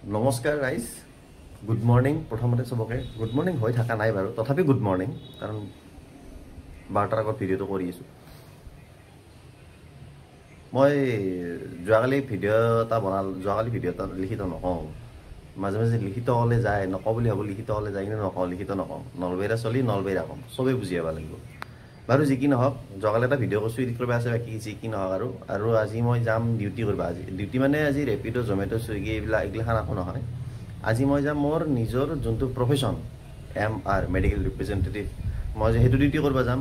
নমস্কাৰ guys good morning প্ৰথমতে চবকে গুড মৰ্নিং হৈ থকা নাই বাৰু তথাপি গুড মৰ্নিং কাৰণ 12টাৰ আগত ভিডিঅ'টো কৰি আছোঁ মই যোৱাকালি ভিডিঅ' এটা যোৱাকালি ভিডিঅ' এটা লিখিত নকওঁ মাজে মাজে লিখিত হ'লে যায় নকওঁ বুলি ভাবোঁ লিখিত হ'লে যায় কিন্তু নকওঁ লিখিত নকওঁ নলবেইৰা চলি নলবেইৰা ক'ম চবেই বুজি পাব লাগিব বাৰু যি কি নহওক যোৱাকালি এটা ভিডিঅ' কৰিছোঁ এডিট কৰিব আছে বাকী যি কি নহওক আৰু আজি মই যাম ডিউটি কৰিব আজি ডিউটি মানে আজি ৰেপিড' জমেট' চুইগি এইগিলাখান একো নহয় আজি মই যাম মোৰ নিজৰ যোনটো প্ৰফেশ্যন MR মেডিকেল ৰিপ্ৰেজেণ্টেটিভ মই সেইটো ডিউটি কৰিব যাম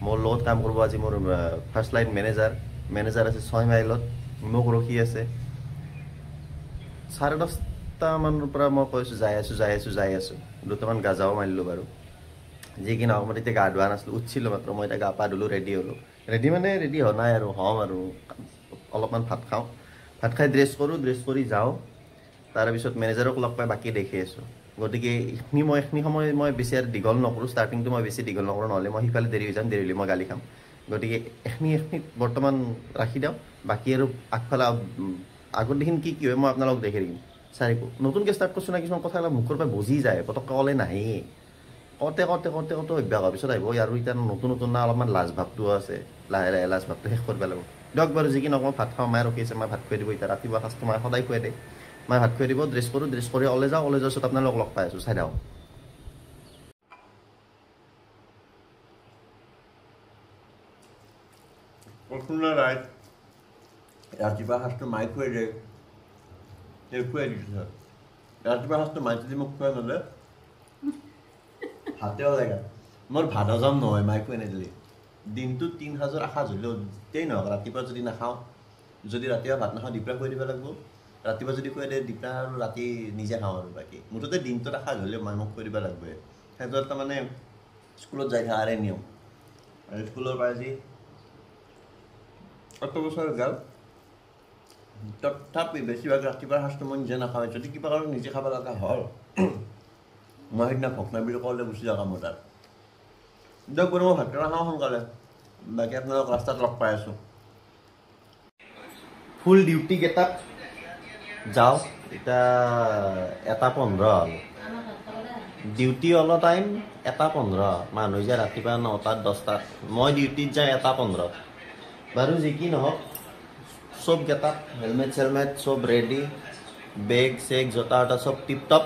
মোৰ লগত কাম কৰিব আজি মোৰ ফাৰ্ষ্ট লাইন মেনেজাৰ আছে 6 মাইলত মোক ৰখি আছে 10:30 মানৰ পৰা মই কৈছোঁ যাই আছোঁ দুটামান গাজাও মাৰিলোঁ বাৰু যি কি নহওক মই তেতিয়া গা ধোৱা নাছিলোঁ উঠিছিলোঁ মাত্ৰ মই এতিয়া গা পা ধুলোঁ ৰেডি হ'লোঁ ৰেডি হোৱা নাই আৰু হ'ম আৰু অলপমান ভাত খাওঁ ভাত খাই ড্ৰেছ কৰি যাওঁ তাৰপিছত মেনেজাৰক লগ পাই বাকী দেখি আছোঁ গতিকে এইখিনি সময় মই বেছি আৰু দীঘল নকৰোঁ ষ্টাৰ্টিংটো মই বেছি দীঘল নকৰোঁ নহ'লে মই সিফালে দেৰি হৈ যাম দেৰি হ'লে মই গালি খাম গতিকে এইখিনি বৰ্তমান ৰাখি দিওঁ বাকী আৰু আগফালে আগৰ দিন কি হয় মই আপোনালোকক দেখি থাকিম চাৰিকো নতুনকৈ ষ্টাৰ্ট কৰিছোঁ না কিছুমান কথাবিলাক মুখৰ পৰা বুজি যায় পটককৈ ক'লে নাহেই কওঁতে অভ্যাস হোৱাৰ পিছত আহিব আৰু এতিয়া নতুন না অলপমান লাজ ভাৱটোও আছে লাহে লাজ ভাৱটো শেষ কৰিব লাগিব দিয়ক বাৰু যি কি নকওঁ ভাত খাওঁ মায়ে ৰখি আছে মই ভাত খুৱাই দিব এতিয়া ৰাতিপুৱা সাঁজটো মায়ে সদায় খুৱাই দিয়ে মই ভাত খুৱাই দিব ড্ৰেছ কৰি ওলাই যাওঁ পিছত আপোনালোকক লগ পাই আছোঁ চাই যাওঁ ৰাতিপুৱা সাঁজটো মায়ে খুৱাই দিয়ে খুৱাই দিছোঁ ৰাতিপুৱা সাঁজটো মায়ে যদি মোক খুৱাই ন'লে হাতেও লাগে মোৰ ভাত হজম নহয় মায়ে খুৱাই নিদিলে দিনটোত 3 সাঁজৰ এসাঁজ হ'লেও যেই নহওক ৰাতিপুৱা যদি নাখাওঁ যদি ৰাতিপুৱা ভাত নাখাওঁ দুপৰীয়া খুৱাই দিব লাগিব ৰাতিপুৱা যদি খুৱাই দিয়ে দুপৰীয়া আৰু ৰাতি নিজে খাওঁ আৰু বাকী মুঠতে দিনটোত এসাঁজ হ'লেও মায়ে মোক খুৱাই দিব লাগিবই সেইটো এটা মানে স্কুলত যাই থকাৰে নিয়ম আৰু স্কুলৰ পৰা আজি 8 বছৰ গ'ল তথাপি বেছিভাগ ৰাতিপুৱাৰ সাঁজটো মই নিজে নাখাওঁ যদি কিবা কাৰণে নিজে খাব লগা হ'ল মই সেইদিনা ভকনা বুলি ক'লে গুচি যাওঁ কামৰ তাত দিয়ক বাৰু মই ভাতকেইটা খাওঁ সোনকালে বাকী আপোনালোক ৰাস্তাত লগ পাই আছোঁ ফুল ডিউটি কেইটাত যাওঁ এতিয়া 1:15 হ'ল ডিউটি অল টাইম 1:15 মানুহ যায় ৰাতিপুৱা 9টাত 10টাত মই ডিউটিত যাই 1:15 বাৰু যি কি নহওক চব কেইটাত হেলমেট চব ৰেডি বেগ চেগ জোতা চব টিপ টপ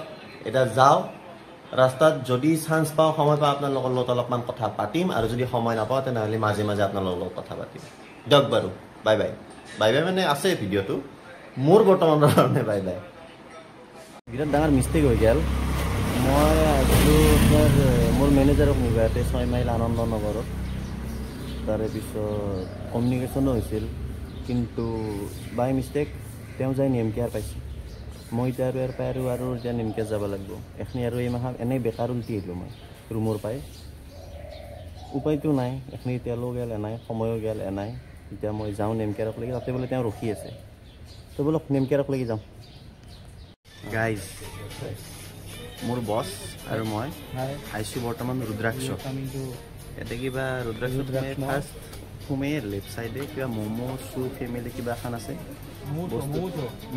এতিয়া যাওঁ ৰাস্তাত যদি চান্স পাওঁ সময় পাওঁ আপোনালোকৰ লগত অলপমান কথা পাতিম আৰু যদি সময় নাপাওঁ তেনেহ'লে মাজে মাজে আপোনালোকৰ লগত কথা পাতিম দিয়ক বাৰু বাই বাই মানে আছে ভিডিঅ'টো মোৰ বৰ্তমানৰ কাৰণে বাই বিৰাট ডাঙৰ মিষ্টেক হৈ গ'ল মই আহিছিলোঁ মোৰ মেনেজাৰক নিব ইয়াতে 6 মাইল আনন্দ নগৰত তাৰে পিছত কমিউনিকেশ্যনো হৈছিল কিন্তু বাই মিষ্টেক তেওঁ যাই নেমকেয়াৰ পাইছে মই এতিয়া আৰু ইয়াৰ পাই আৰু এতিয়া নেমকেয়াৰ যাব লাগিব এইখিনি আৰু এই মাহত এনেই বেকাৰ উল্টি আহিলোঁ মই ৰুমৰ পাই উপায়টো নাই এইখিনি তেলো গেল এনাই সময়ো গেল এনাই এতিয়া মই যাওঁ নেমকেয়াৰক লাগি তাতে বোলে তেওঁ ৰখি আছে তো বোলক নেমকেয়াৰক লাগি যাওঁ গাইজ মোৰ বছ আৰু মই আহিছোঁ বৰ্তমান ৰুদ্ৰাক্ষ ইয়াতে কিবা ৰুদ্ৰাক্ষ ফাৰ্ষ্ট সোমেই লেফ্ট চাইডে কিবা ম'ম' ফেমিলি কিবা এখন আছে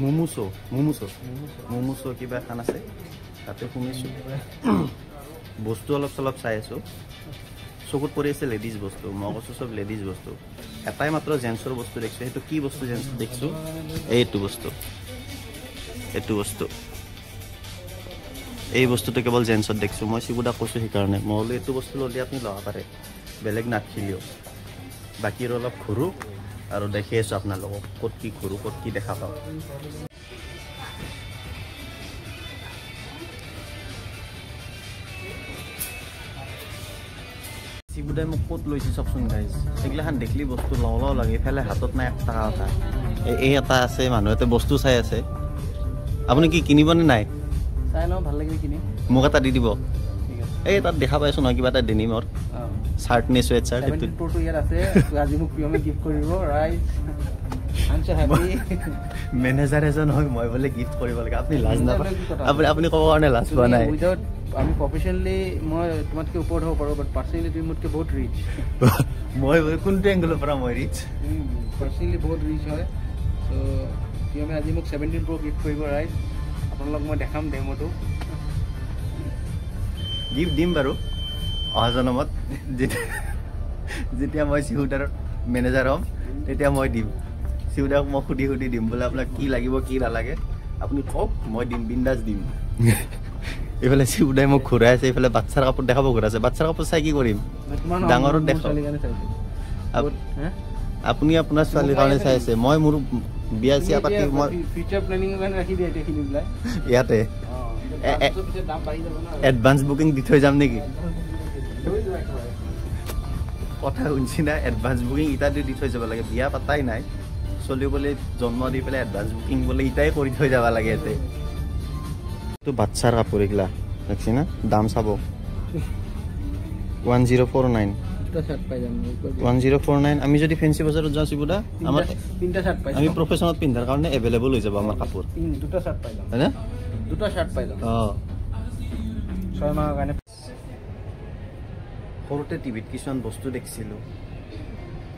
ম'ম'চ' কিবা এখন আছে তাতে সোমাইছোঁ বস্তু অলপ চলপ চাই আছোঁ চকুত পৰি আছে লেডিজ বস্তু মই কৈছোঁ চব লেডিজ বস্তু এটাই মাত্ৰ জেন্টছৰ বস্তু দেখিছোঁ সেইটো কি বস্তু জেন্টছ দেখিছোঁ এইটো বস্তু এই বস্তুটো কেৱল জেন্টছত দেখিছোঁ মই চিবুদাক কৈছোঁ সেইকাৰণে মই বোলো এইটো বস্তু ল'লে আপুনি ল'ব পাৰে বেলেগ নাথাকিলেও বাকী আৰু অলপ ঘূৰোঁ আৰু দেখি আছোঁ আপোনালোকক ক'ত কি ঘূৰোঁ ক'ত কি দেখা পাওঁ চিবুদাই মোক ক'ত লৈছে চাওকচোন গাইজ সেইগিলাখান দেখিলি বস্তু লওঁ লাগে ইফালে হাতত নাই 1 টকা এটা এই এটা আছে মানুহ এটা বস্তু চাই আছে আপুনি কি কিনিবনে নাই চাই লওঁ ভাল লাগিলে কিনি মোক এটা দি দিব এই তাত দেখা পাইছোঁ নহয় কিবা এটা ডেনিমৰ শাৰ্ট নে চুৱেট শাৰ্ট এইটো ইয়াত আছে আজি মোক প্ৰিয়মে গিফ্ট কৰিব ৰাইট মেনেজাৰ এজন হয় মই বোলে গিফ্ট কৰিব লাগে আপুনি লাজ নাপায় আপুনি ক'ব কাৰণে লাজ পোৱা নাই আমি প্ৰফেশ্যনেলি মই তোমাতকৈ ওপৰত হ'ব পাৰোঁ বাট পাৰ্চনেলি তুমি মোতকৈ বহুত ৰিচ মই কোনটো এংগলৰ পৰা মই ৰিচ পাৰ্চনেলি বহুত ৰিচ হয় চ' প্ৰিয়মে আজি মোক 17 Pro গিফ্ট কৰিব ৰাইট আপোনালোক মই দেখাম ডেমোটো গিফ্ট দিম বাৰু অহা জনমত যেতিয়া মই চিহুদাৰ মেনেজাৰ হ'ম তেতিয়া মই দিম চিহুদাক মই সুধি দিম বোলে আপোনাক কি লাগিব কি নালাগে আপুনি কওক মই দিম বিন্দাছ দিম এইফালে চিহুদাই মোক ঘূৰাই আছে এইফালে বাচ্চাৰ কাপোৰ দেখাব ঘূৰাইছে বাচ্চাৰ কাপোৰ চাই কি কৰিম ডাঙৰত দেখাব আপুনি আপোনাৰ ছোৱালীৰ কাৰণে চাই আছে মই মোৰ বিয়া চিয়া পাতি মই ফিউচাৰ প্লেনিঙৰ কাৰণে ৰাখি দিয়ে এতিয়া কিনি পেলাই ইয়াতে দাম বাঢ়ি যাব না এডভান্স বুকিং দি থৈ যাম নেকি কথা শুনছি না এডভান্স বুকিং ইটা দি থৈ যাব লাগে বিয়া পাতাই নাই চলি বোলে জন্ম দি পেলাই এডভান্স বুকিং বোলে ইটাই কৰি থৈ যাব লাগে ইয়াতে তো বাচ্চাৰ কাপোৰ এইগিলা দেখছি না দাম চাব 1049 1049 আমি যদি ফেন্সি বজাৰত যাওঁ চিবুদা আমাৰ তিনটা শাৰ্ট পাই আমি প্ৰফেশনত পিন্ধাৰ কাৰণে এভেইলেবল হৈ যাব আমাৰ কাপোৰ দুটা শাৰ্ট পাই যাম হয়নে দুটা শাৰ্ট পাই যাম 6 মাহৰ কাৰণে সৰুতে টিভিত কিছুমান বস্তু দেখিছিলোঁ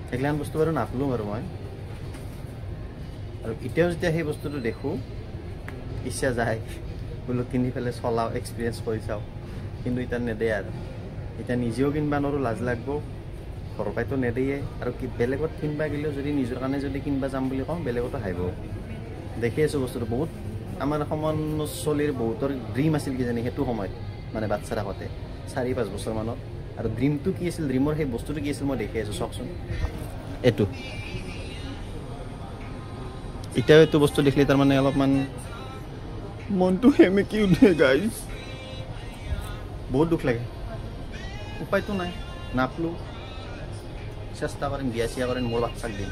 সেইগিলান বস্তু বাৰু নাপলোঁ বাৰু মই আৰু এতিয়াও যেতিয়া সেই বস্তুটো দেখোঁ ইচ্ছা যায় বোলো কিনি পেলাই চলাওঁ এক্সপিৰিয়েঞ্চ কৰি চাওঁ কিন্তু এতিয়া নেদে আৰু এতিয়া নিজেও কিনবা নোৱাৰোঁ লাজ লাগব ঘৰৰ পৰাইতো নেদেয়ে আৰু কি বেলেগত কিনবা গ'লেও যদি নিজৰ কাৰণে যদি কিনবা যাম বুলি কওঁ বেলেগতো হাঁহিব দেখি আছোঁ বস্তুটো বহুত আমাৰ অসমৰ চলিৰ বহুতৰ ড্ৰিম আছিল কিজানি সেইটো সময়ত মানে বাচ্চাৰ আগতে 4-5 বছৰমানত আৰু ড্ৰিমটো কি আছিল ড্ৰিমৰ সেই বস্তুটো কি আছিল মই দেখি আছোঁ চাওকচোন এইটো এতিয়াও এইটো বস্তু দেখিলে তাৰমানে অলপমান মনটো সেমেকি উঠে গাইজ বহুত দুখ লাগে উপায়তো নাই নাপলোঁ চেষ্টা কৰিম বিয়া চিয়া কৰিম মোৰ বাচ্চাক দিম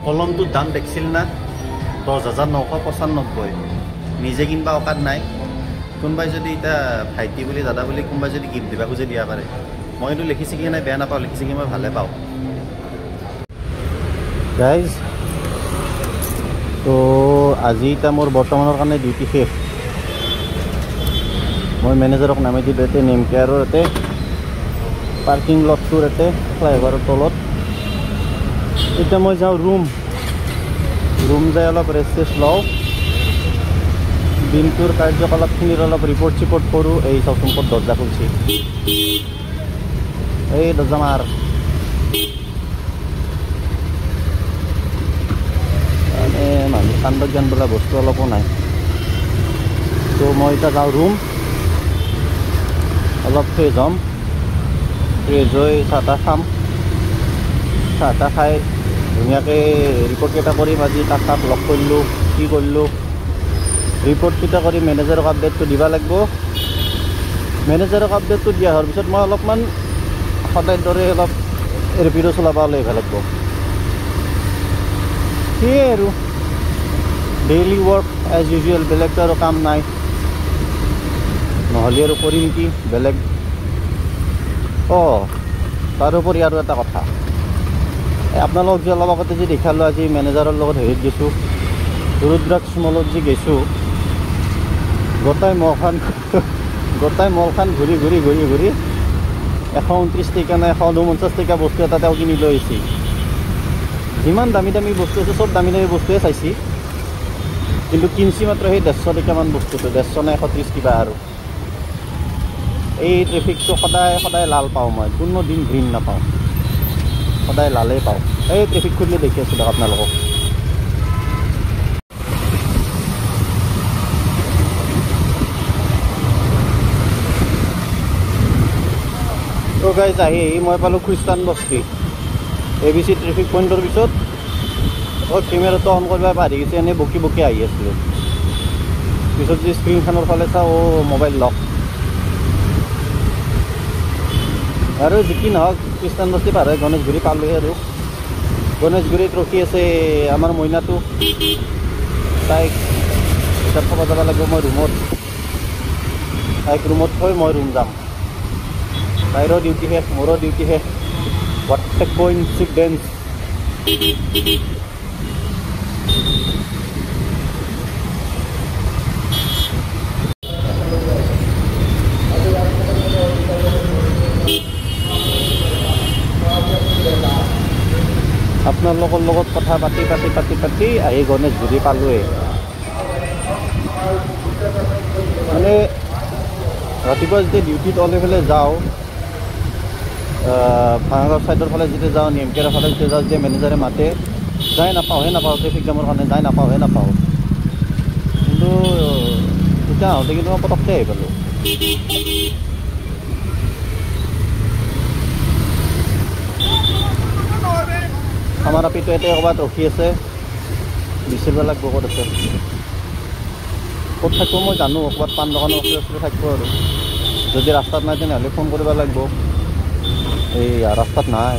কলমটোৰ দাম দেখিছিল না 10,995 নিজে কিনবা অকাত নাই কোনোবাই যদি এতিয়া ভাইটি বুলি দাদা বুলি কোনোবাই যদি গিফ্ট দিবা খুজে দিয়া পাৰে মই এইটো লিখি চিকি নাই বেয়া নাপাওঁ লিখি চিকি মই ভালে পাওঁ গাইজ তো আজি এতিয়া মোৰ বৰ্তমানৰ কাৰণে ডিউটি শেষ মই মেনেজাৰক নামি দিলোঁ ইয়াতে নেম কেয়াৰৰ ইয়াতে পাৰ্কিং লটটোৰ ইয়াতে ফ্লাইঅভাৰৰ তলত এতিয়া মই যাওঁ ৰুম যাই অলপ ৰেষ্ট লওঁ দিনটোৰ কাৰ্যকলাপখিনিৰ অলপ ৰিপৰ্ট চিপৰ্ট কৰোঁ এই চাওকচোন ক'ত দৰ্জা খুলিছে এই দৰ্জা মাৰ মানে মানুহ কাণ্ডত জ্ঞান বোলা বস্তু অলপো নাই তো মই এতিয়া যাওঁ ৰুম অলপ ফ্ৰেছ হ'ম ফ্ৰেছ হৈ চাহ তাহ খাম চাহ তাহ খাই ধুনীয়াকৈ ৰিপৰ্টকেইটা কৰিম আজি কাক লগ কৰিলোঁ কি কৰিলোঁ ৰিপৰ্টকেইটা কৰি মেনেজাৰক আপডেটটো দিব লাগিব মেনেজাৰক আপডেটটো দিয়া হোৱাৰ পিছত মই অলপমান সদায় দৰে অলপ ৰেপিড' চলাব লাগিব সেয়ে আৰু ডেইলি ৱৰ্ক এজ ইউজুৱেল বেলেগটো আৰু কাম নাই নহ'লে আৰু কৰিম কি বেলেগ তাৰোপৰি আৰু এটা কথা আপোনালোকক যে অলপ আগতে যে দেখালোঁ আজি মেনেজাৰৰ লগত হেৰিত গৈছোঁ ৰুদ্ৰাক্ষ মলত যে গৈছোঁ গোটাই মলখান ঘূৰি 129 টকা নে 149 টকা বস্তু এটা তেওঁ কিনি লৈ আহিছে যিমান দামী দামী বস্তু আছে চব দামী দামী বস্তুৱে চাইছি কিন্তু কিনছি মাত্ৰ সেই 150 টকামান বস্তুটো 150 নে 130 কিবা আৰু এই ট্ৰেফিকটো সদায় লাল পাওঁ মই কোনো দিন গ্ৰীণ নাপাওঁ সদায় লালেই পাওঁ এই ট্ৰেফিক খুলিলে দেখি আছোঁ দিয়ক আপোনালোকক তো গাইজ আহি মই পালোঁ খ্ৰীষ্টান বস্তি ABC ট্ৰেফিক পইণ্টৰ পিছত কেমেৰাটো অন কৰিব পাহৰি গৈছে এনেই বকি আহি আছিলোঁ পিছত যে স্ক্ৰীণখনৰ ফালে চাওঁ মোবাইল লক আৰু যি কি নহওক খ্ৰীষ্টান বস্তি পাৰ হৈ গণেশগুৰি পালোঁহি আৰু গণেশগুৰিত ৰখি আছে আমাৰ মইনাটো তাইক এতিয়া থ'ব যাব লাগিব মই ৰুমত তাইক ৰুমত থৈ মই ৰুম যাম তাইৰো ডিউটি শেষ মোৰো ডিউটি শেষ হোৱাট এ কোইনচিডেন্স আপোনালোকৰ লগত কথা পাতি পাতি পাতি পাতি আহি গণেশগুৰি পালোৱে মানে ৰাতিপুৱা যেতিয়া ডিউটিত ওলাই পেলাই যাওঁ ভাঙাগাঁও ছাইডৰ ফালে যেতিয়া যাওঁ নিয়মকেৰাৰ ফালে যেতিয়া যাওঁ যেতিয়া মেনেজাৰে মাতে যাই নাপাওঁহে নাপাওঁ ট্ৰেফিক জামৰ কাৰণে যাই নাপাওঁহে নাপাওঁ কিন্তু তেতিয়া আহোঁতে কিন্তু মই পটককৈ আহি পালোঁ আমাৰ আপিটো এতিয়া ক'ৰবাত ৰখি আছে বিচাৰিব লাগিব ক'ত আছে ক'ত থাকিব মই জানো ক'ৰবাত পাণ দোকানৰ ওচৰে ওচৰে থাকিব আৰু যদি ৰাস্তাত নাই তেনেহ'লে ফোন কৰিব লাগিব এই ৰাস্তাত নাই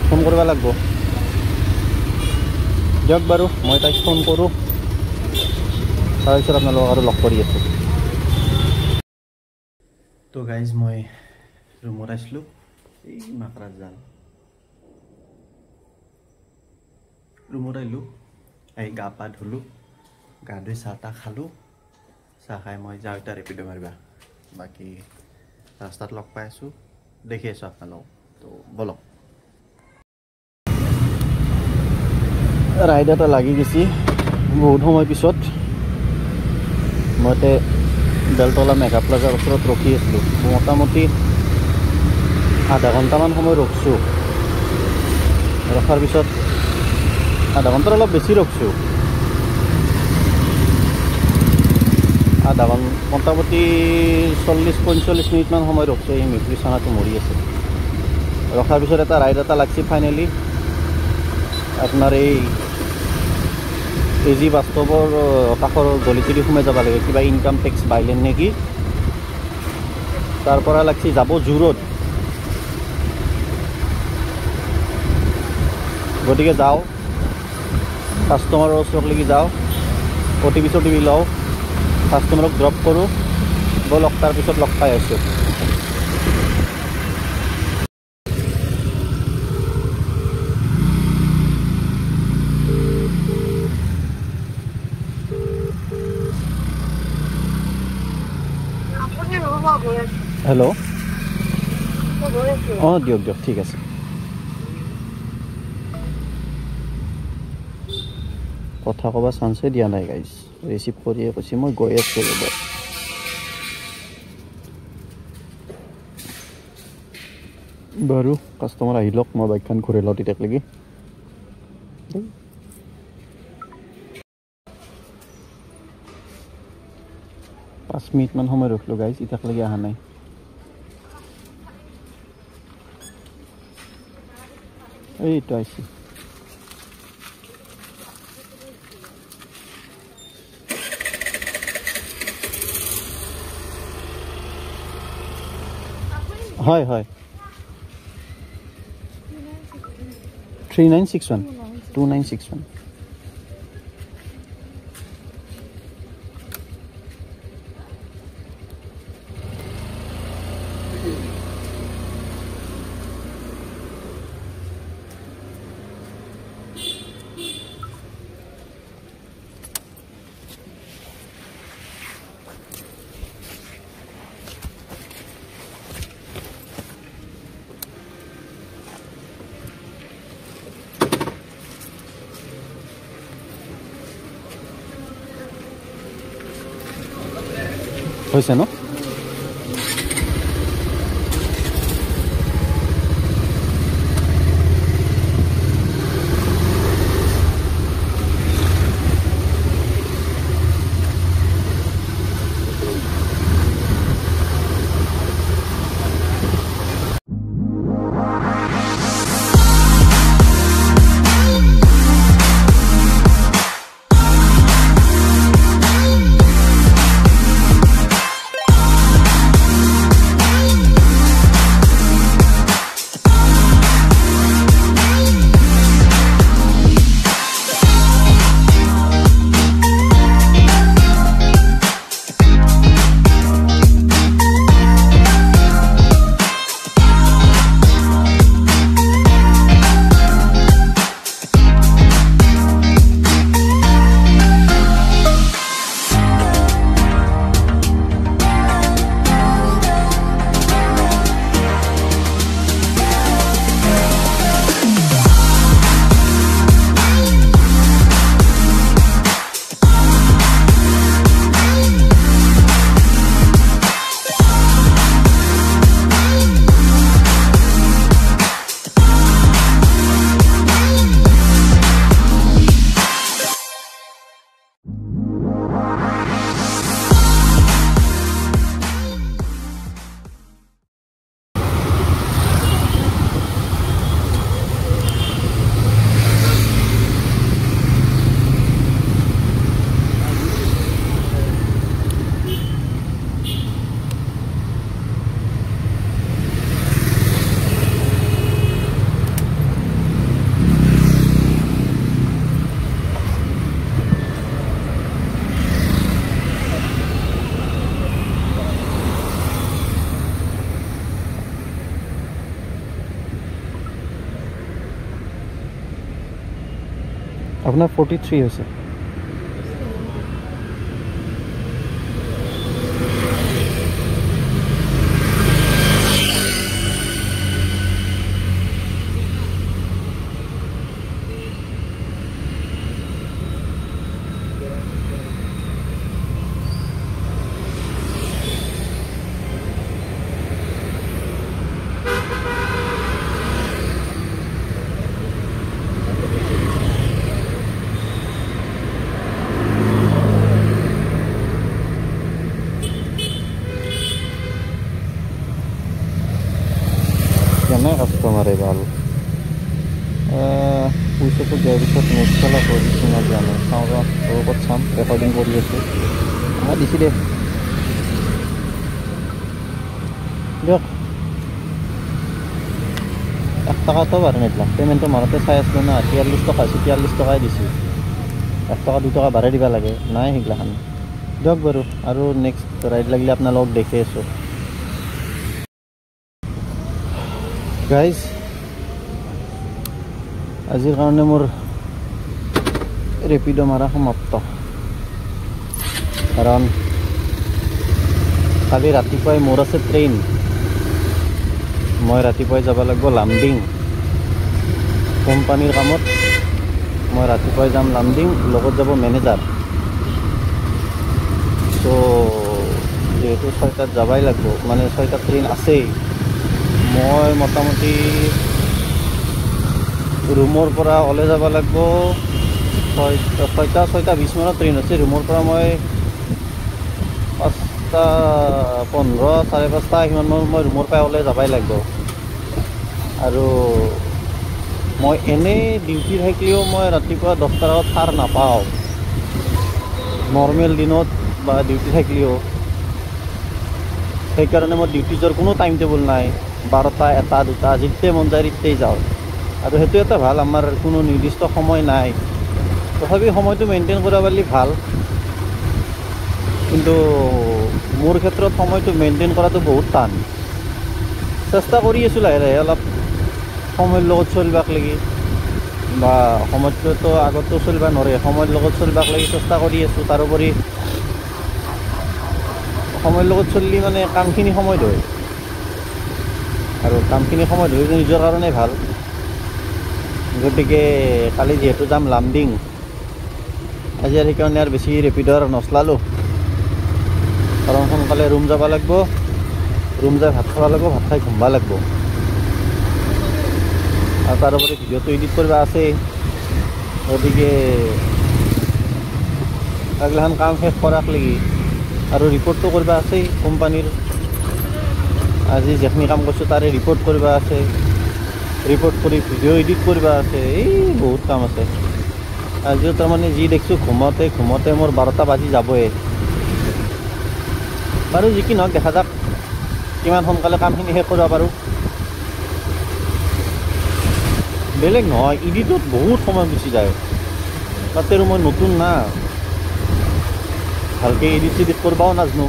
ফোন কৰিব লাগিব দিয়ক বাৰু মই তাইক ফোন কৰোঁ তাৰপিছত আপোনালোকক আৰু লগ কৰি আছোঁ তো গাইজ মই ৰুমত আহিছিলোঁ এই মাকৰাত জাল ৰুমত আহিলোঁ আহি গা পা ধুলোঁ গা ধুই চাহ তাহ খালোঁ চাহ খাই মই যাওঁ এতিয়া ৰেপিড' মাৰিবা বাকী ৰাস্তাত লগ পাই আছোঁ দেখি আছোঁ আপোনালোকক তো বলক ৰাইড এটা লাগি গৈছে বহুত সময় পিছত মই বেলতলা মেঘা প্লাজাৰ ওচৰত ৰখি আছিলোঁ মোটামুটি আধা ঘণ্টামান সময় ৰখছোঁ ৰখাৰ পিছত আধা ঘণ্টাৰ অলপ বেছি ৰখছোঁ আধা ঘণ্টা মোটামুটি 40-45 মিনিটমান সময় ৰখছোঁ এই মেকুৰী চানাটো মৰি আছে ৰখাৰ পিছত এটা ৰাইড এটা লাগছে ফাইনেলি আপোনাৰ এই যি বাস্তৱৰ কাষৰ গলিটোদি সোমাই যাব লাগে কিবা ইনকাম টেক্স বাইলেন নেকি তাৰ পৰা লাগছি যাব জোৰত গতিকে যাওঁ কাষ্টমাৰৰ ওচৰলৈকে যাওঁ অ'টিপি চটিপি লওঁ কাষ্টমাৰক ড্ৰপ কৰোঁ ব'লক তাৰপিছত লগ পাই আছোঁ হেল্ল' অঁ দিয়ক দিয়ক ঠিক আছে কথা ক'ব চান্সে দিয়া নাই গাইজ ৰিচিভ কৰিয়ে কৈছে মই গৈ আছোঁ ৰ'ব বাৰু কাষ্টমাৰ আহি লওক মই বাইকখন ঘূৰি লওঁ তেতিয়ালৈকে 5 মিনিটমান সময় ৰখিলোঁ গাইজ এতিয়ালৈকে অহা নাই এইটো আহিছে হয় হয় 3961 2961 হৈছে ন আপোনাৰ 43 হৈছে কেনে কাষ্টমাৰে ভাল পইচাটো দিয়াৰ পিছত নেক্সট চলা কৰিছোঁ মই জানো চাওঁ লগত চাম ৰেকৰ্ডিং কৰি আছোঁ দিছোঁ দে দিয়ক 1 টকাটো বাঢ়ি নিদিলাম পে'মেণ্টটো মাৰোঁতে চাই আছিলোঁ না 43 টকা হৈছে 43 টকাই দিছোঁ 1 টকা 2 টকা বাঢ়াই দিব লাগে নাই সেইগিলাখান দিয়ক বাৰু আৰু নেক্সট ৰাইড লাগিলে আপোনালোকক দেখি আছোঁ গাইজ আজিৰ কাৰণে মোৰ ৰেপিড' মাৰা সমাপ্ত কাৰণ কালি ৰাতিপুৱাই মোৰ আছে ট্ৰেইন মই ৰাতিপুৱাই যাব লাগিব লামডিং কোম্পানীৰ কামত মই ৰাতিপুৱাই যাম লামডিং লগত যাব মেনেজাৰ চ' যিহেতু 6টাত যাবই লাগিব মানে 6টাত ট্ৰেইন আছেই মই মোটামুটি ৰুমৰ পৰা ওলাই যাব লাগিব 6:20 মানত ট্ৰেইন আছে ৰুমৰ পৰা মই 5:15 5:30 সিমান মই ৰুমৰ পৰা ওলাই যাবই লাগিব আৰু মই এনেই ডিউটি থাকিলেও মই ৰাতিপুৱা 10টাৰ আগত সাৰ নাপাওঁ নৰ্মেল দিনত বা ডিউটি থাকিলেও সেইকাৰণে মোৰ ডিউটি যোৱাৰ কোনো টাইম টেবুল নাই 12টা 1টা 2টা যেতিয়াই মন যায় তেতিয়াই যাওঁ আৰু সেইটো এটা ভাল আমাৰ কোনো নিৰ্দিষ্ট সময় নাই তথাপি সময়টো মেইনটেইন কৰিব পাৰিলে ভাল কিন্তু মোৰ ক্ষেত্ৰত সময়টো মেইনটেইন কৰাটো বহুত টান চেষ্টা কৰি আছোঁ লাহে লাহে অলপ সময়ৰ লগত চলিবাক লাগি বা সময়টোতো আগতো চলিব নোৱাৰে সময়ৰ লগত চলিবাক লাগি চেষ্টা কৰি আছোঁ তাৰোপৰি সময়ৰ লগত চলিলে মানে কামখিনি সময়ত হয় আৰু কামখিনি সময়ত হৈ নিজৰ কাৰণে ভাল গতিকে কালি যিহেতু যাম লামডিং আজি আৰু সেইকাৰণে আৰু বেছি ৰেপিডৰ নচলালোঁ কাৰণ সোনকালে ৰুম যাব লাগিব ৰুম যাই ভাত খাব লাগিব ভাত খাই ঘুমবা লাগিব আৰু তাৰোপৰি ভিডিঅ'টো এডিট কৰিব আছেই গতিকে এইগিলাখান কাম শেষ কৰাক লাগি আৰু ৰিপৰ্টটো কৰিব আছেই কোম্পানীৰ আজি যিখিনি কাম কৰিছোঁ তাৰে ৰিপৰ্ট কৰিব আছে ৰিপৰ্ট কৰি ভিডিঅ' এডিট কৰিব আছে এই বহুত কাম আছে আজিও তাৰমানে যি দেখিছোঁ ঘুমোতে ঘুমোতে মোৰ 12টা বাজি যাবই বাৰু যি কি নহওক দেখা যাওক কিমান সোনকালে কামখিনি শেষ কৰিব পাৰোঁ বেলেগ নহয় এডিটত বহুত সময় গুচি যায় তাতে আৰু মই নতুন না ভালকৈ এডিট চেডিট কৰিবও নাজানো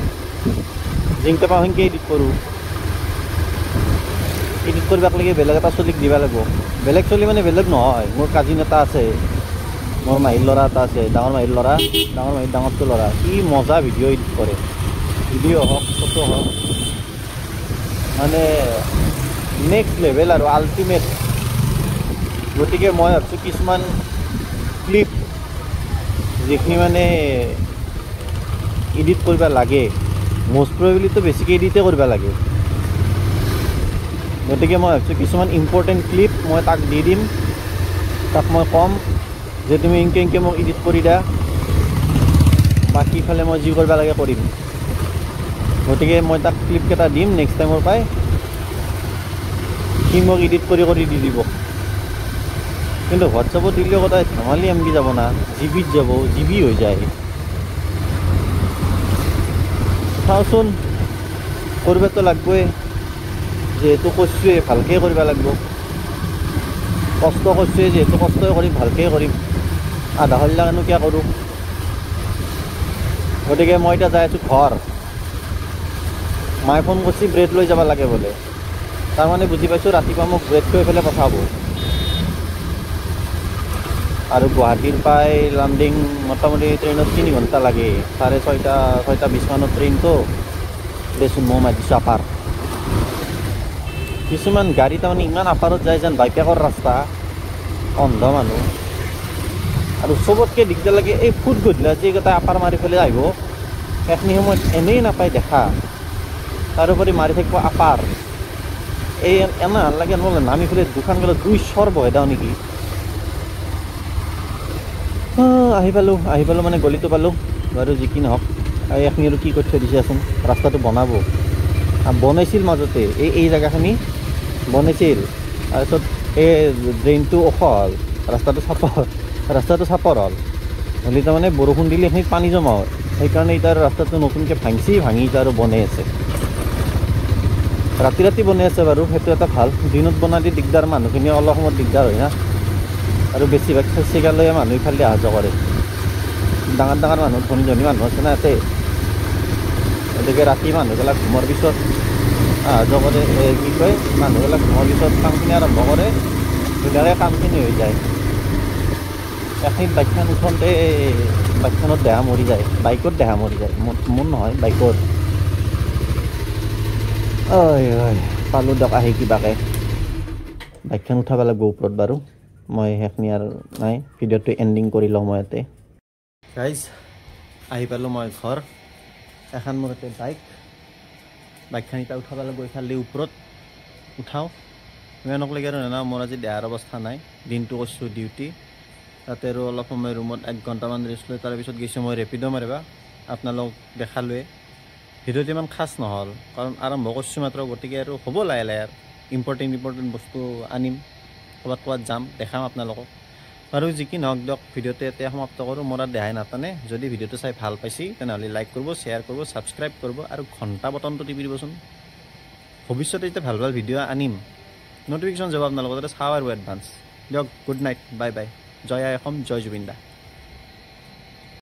যেনেকৈ পাওঁ সেনেকৈ এডিট কৰোঁ এডিট কৰিবাক লাগি বেলেগ এটা চলিক দিব লাগিব বেলেগ চলি মানে বেলেগ নহয় মোৰ কাজিন এটা আছে মোৰ মাহীৰ ল'ৰা এটা আছে ডাঙৰ মাহীৰ ল'ৰা ডাঙৰ মাহীৰ ডাঙৰটো ল'ৰা কি মজা ভিডিঅ' এডিট কৰে ভিডিঅ' হওক ফটো হওক মানে নেক্সট লেভেল আৰু আল্টিমেট গতিকে মই ভাবিছোঁ কিছুমান ক্লিপ যিখিনি মানে এডিট কৰিব লাগে মষ্ট প্ৰবেবলিটো বেছিকৈ এডিটে কৰিব লাগে গতিকে মই ভাবিছোঁ কিছুমান ইম্পৰ্টেণ্ট ক্লিপ মই তাক দি দিম তাক মই ক'ম যে তুমি এনেকৈ এনেকৈ মোক এডিট কৰি দিয়া বাকীফালে মই যি কৰিব লাগে কৰিম গতিকে মই তাক ক্লিপকেইটা দিম নেক্সট টাইমৰ পৰাই সি মোক এডিট কৰি কৰি দি দিব কিন্তু হোৱাটছআপত দিলেও সদায় ধেমালি এমবি যাব না জিবিত যাব জিবি হৈ যায় চাওঁচোন কৰিবতো লাগবই যিহেতু কৈছোঁৱে ভালকৈ কৰিব লাগিব কষ্ট কৰিছোঁৱে যিহেতু কষ্টই কৰিম ভালকৈ কৰিম আধা হল্যানো কিয় কৰোঁ গতিকে মই এতিয়া যাই আছোঁ ঘৰ মায়ে ফোন কৰিছে ব্ৰেড লৈ যাব লাগে বোলে তাৰমানে বুজি পাইছোঁ ৰাতিপুৱা মোক ব্ৰেড খুৱাই পেলাই পঠাব আৰু গুৱাহাটীৰ পৰাই লামডিং মোটামুটি ট্ৰেইনত 3 ঘণ্টা লাগে 6:30 মানত ট্ৰেইনটো দেচোন মই মাতিছোঁ আপাৰ কিছুমান গাড়ী তাৰমানে ইমান আপাৰত যায় যেন বাইপেকৰ ৰাস্তা অন্ধ মানুহ আৰু চবতকৈ দিগদাৰ লাগে এই ফুট গধূলা যিকেইটা আপাৰ মাৰি পেলাই আহিব সেইখিনি সময়ত এনেই নাপায় দেখা তাৰোপৰি মাৰি থাকিব আপাৰ এই এনে লাগে নহ'লে নামি পেলাই দুখন গ'লে 2 চৰ বহে দাওঁ নেকি আহি পালোঁ মানে গলিটো পালোঁ বাৰু যি কি নহওক এইখিনি আৰু কি কৰি থৈ দিছেচোন ৰাস্তাটো বনাব বনাইছিল মাজতে এই জেগাখিনি বনাইছিল তাৰপিছত এই ড্ৰেইনটো ওখ হ'ল ৰাস্তাটো চাপৰ হ'ল হ'লে তাৰমানে বৰষুণ দিলে এইখিনিত পানী জমা হয় সেইকাৰণে এতিয়া ৰাস্তাটো নতুনকৈ ভাঙি এতিয়া আৰু বনাই আছে ৰাতি বনাই আছে বাৰু সেইটো এটা ভাল দিনত বনালে দিগদাৰ মানুহখিনি অলপ সময়ত দিগদাৰ হয় না আৰু বেছিভাগ চেগালৈ মানুহ ইফালে অহা যোৱা কৰে ডাঙৰ মানুহ ধনী মানুহ আছে না ইয়াতে গতিকে ৰাতি মানুহবিলাক ঘুমৰ পিছত অহা যোৱা কৰে কি কয় মানুহবিলাক ঘুমৰ পিছত কামখিনি আৰম্ভ কৰে ধুনীয়াকৈ কামখিনি হৈ যায় এখিনিত বাইকখন উঠোঁতে বাইকখনত দেহা মৰি যায় বাইকত দেহা মৰি যায় মোৰ নহয় বাইকত পালোঁ দিয়ক আহি কিবাকৈ বাইকখন উঠাব লাগিব ওপৰত বাৰু মই সেইখিনি আৰু নাই ভিডিঅ'টো এণ্ডিং কৰি লওঁ মই ইয়াতে গাইজ আহি পালোঁ মই ঘৰ এখন মোৰ ইয়াতে বাইকখন এতিয়া উঠাব লাগিব ইফালে ওপৰত উঠাওঁ ইমানক লাগি আৰু নানা মোৰ আজি দেহাৰ অৱস্থা নাই দিনটো কৰিছোঁ ডিউটি তাতে আৰু অলপ সময় ৰুমত 1 ঘণ্টামান ৰেষ্ট লৈ তাৰপিছত গৈছোঁ মই ৰেপিড' মাৰিবা আপোনালোক দেখালোৱে ভিডিঅ'টো ইমান খাচ নহ'ল কাৰণ আৰম্ভ কৰিছোঁ মাত্ৰ গতিকে আৰু হ'ব লাহে লাহে আৰু ইম্পৰ্টেণ্ট বস্তু আনিম ক'ৰবাত যাম দেখাম আপোনালোকক আৰু যি কি নহওক দিয়ক ভিডিঅ'টো এতিয়া সমাপ্ত কৰোঁ মোৰ দেহাই নাটানে যদি ভিডিঅ'টো চাই ভাল পাইছে তেনেহ'লে লাইক কৰিব শ্বেয়াৰ কৰিব ছাবস্ক্ৰাইব কৰিব আৰু ঘণ্টা বটনটো টিপি দিবচোন ভৱিষ্যতে এতিয়া ভাল ভিডিঅ' আনিম নটিফিকেশ্যন যাব আপোনালোকৰ তাতে চাওঁ আৰু এডভান্স দিয়ক গুড নাইট বাই বাই জয় আই অসম জয় জুবিন দা